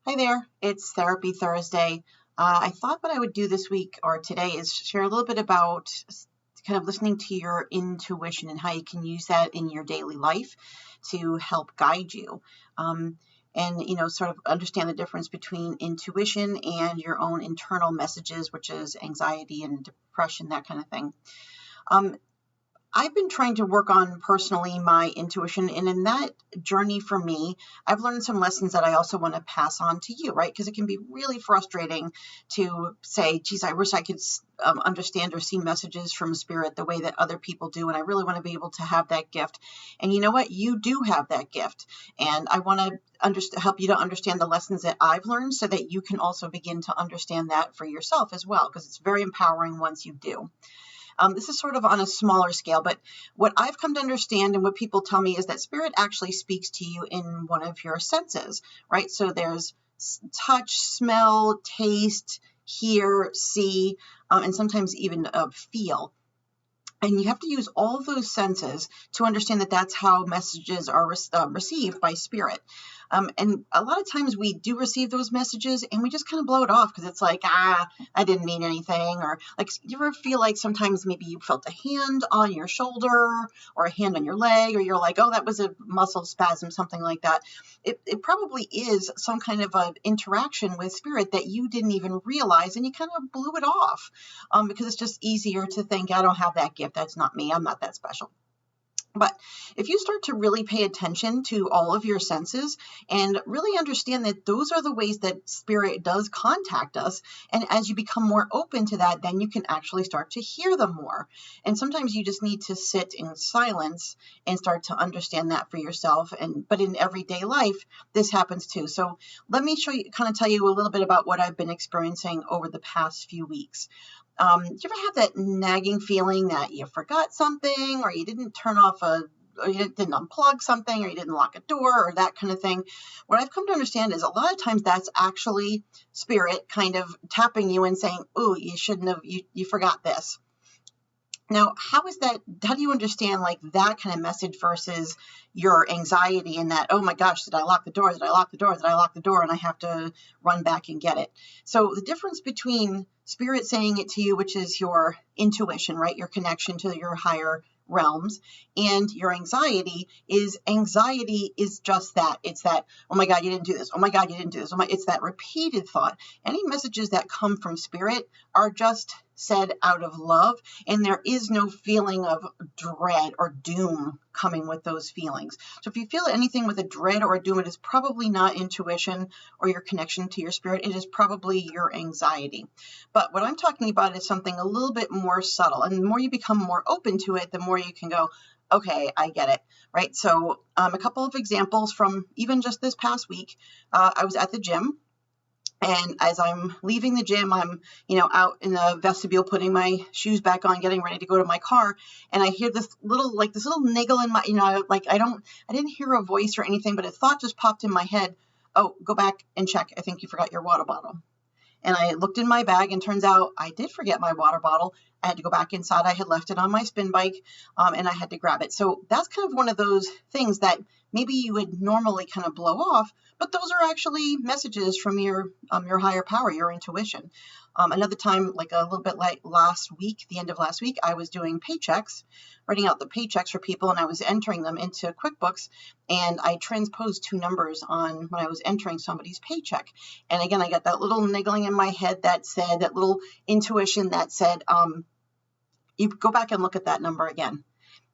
Hi there, it's Therapy Thursday. I thought what I would do this week or today is share a little bit about kind of listening to your intuition and how you can use that in your daily life to help guide you. And sort of understand the difference between intuition and your own internal messages, which is anxiety and depression, that kind of thing. I've been trying to work on personally my intuition, and in that journey for me, I've learned some lessons that I also want to pass on to you, right? Because it can be really frustrating to say, geez, I wish I could understand or see messages from spirit the way that other people do, and I really want to be able to have that gift. And you know what? You do have that gift, and I want to help you to understand the lessons that I've learned so that you can also begin to understand that for yourself as well, because it's very empowering once you do. This is sort of on a smaller scale, but what I've come to understand and what people tell me is that spirit actually speaks to you in one of your senses, right? So there's touch, smell, taste, hear, see, and sometimes even feel. And you have to use all of those senses to understand that that's how messages are received by spirit. And a lot of times we do receive those messages and we just kind of blow it off because it's like, I didn't mean anything. Or like, you ever feel like sometimes maybe you felt a hand on your shoulder or a hand on your leg, or you're like, oh, that was a muscle spasm, something like that. It probably is some kind of an interaction with spirit that you didn't even realize, and you kind of blew it off because it's just easier to think, I don't have that gift. That's not me. I'm not that special. But if you start to really pay attention to all of your senses and really understand that those are the ways that spirit does contact us, and as you become more open to that, then you can actually start to hear them more. And sometimes you just need to sit in silence and start to understand that for yourself. But in everyday life, this happens too. So let me tell you a little bit about what I've been experiencing over the past few weeks. Do you ever have that nagging feeling that you forgot something, or you didn't turn off or you didn't unplug something, or you didn't lock a door, or that kind of thing? What I've come to understand is a lot of times that's actually spirit kind of tapping you and saying, oh, you shouldn't have, you forgot this. Now, how do you understand like that kind of message versus your anxiety and that, oh my gosh, did I lock the door? Did I lock the door? Did I lock the door? And I have to run back and get it. So the difference between spirit saying it to you, which is your intuition, right? Your connection to your higher realms, and your anxiety is just that. It's that, oh my God, you didn't do this. Oh my God, you didn't do this. It's that repeated thought. Any messages that come from spirit are just said out of love, and there is no feeling of dread or doom coming with those feelings. So if you feel anything with a dread or a doom, it is probably not intuition or your connection to your spirit. It is probably your anxiety. But what I'm talking about is something a little bit more subtle, and the more you become more open to it, the more you can go, okay, I get it, right? So a couple of examples from even just this past week. I was at the gym. And as I'm leaving the gym, I'm, out in the vestibule, putting my shoes back on, getting ready to go to my car. And I hear this little niggle in my, I didn't hear a voice or anything, but a thought just popped in my head. Oh, go back and check. I think you forgot your water bottle. And I looked in my bag, and turns out I did forget my water bottle. I had to go back inside. I had left it on my spin bike, and I had to grab it. So that's kind of one of those things that maybe you would normally kind of blow off, but those are actually messages from your higher power, your intuition. Another time, like a little bit like last week, the end of last week, I was doing paychecks, writing out the paychecks for people, and I was entering them into QuickBooks, and I transposed two numbers on when I was entering somebody's paycheck. And again, I got that little niggling in my head that said, that little intuition that said, you go back and look at that number again.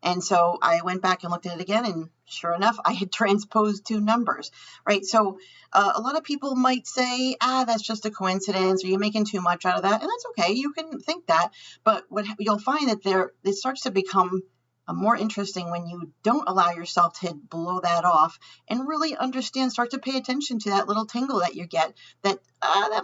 And so I went back and looked at it again, and sure enough, I had transposed two numbers, right? So a lot of people might say, that's just a coincidence, or you're making too much out of that. And that's okay. You can think that. But what you'll find that it starts to become more interesting when you don't allow yourself to blow that off and really understand, start to pay attention to that little tingle that you get, that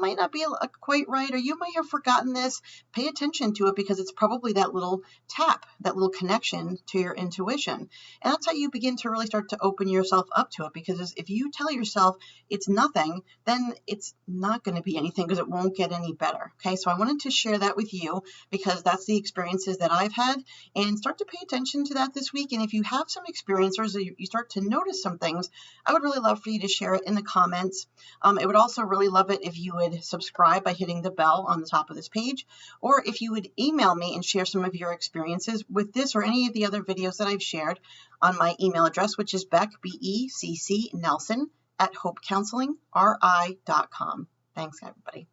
might not be quite right, or you might have forgotten this. Pay attention to it, because it's probably that little tap, that little connection to your intuition. And that's how you begin to really start to open yourself up to it, because if you tell yourself it's nothing, then it's not going to be anything, because it won't get any better. Okay, so I wanted to share that with you because that's the experiences that I've had, and start to pay attention attention to that this week. And if you have some experience or you start to notice some things, I would really love for you to share it in the comments. I would also really love it if you would subscribe by hitting the bell on the top of this page, or if you would email me and share some of your experiences with this or any of the other videos that I've shared on my email address, which is Beck, BECC Nelson @hopecounselingri.com. Thanks, everybody.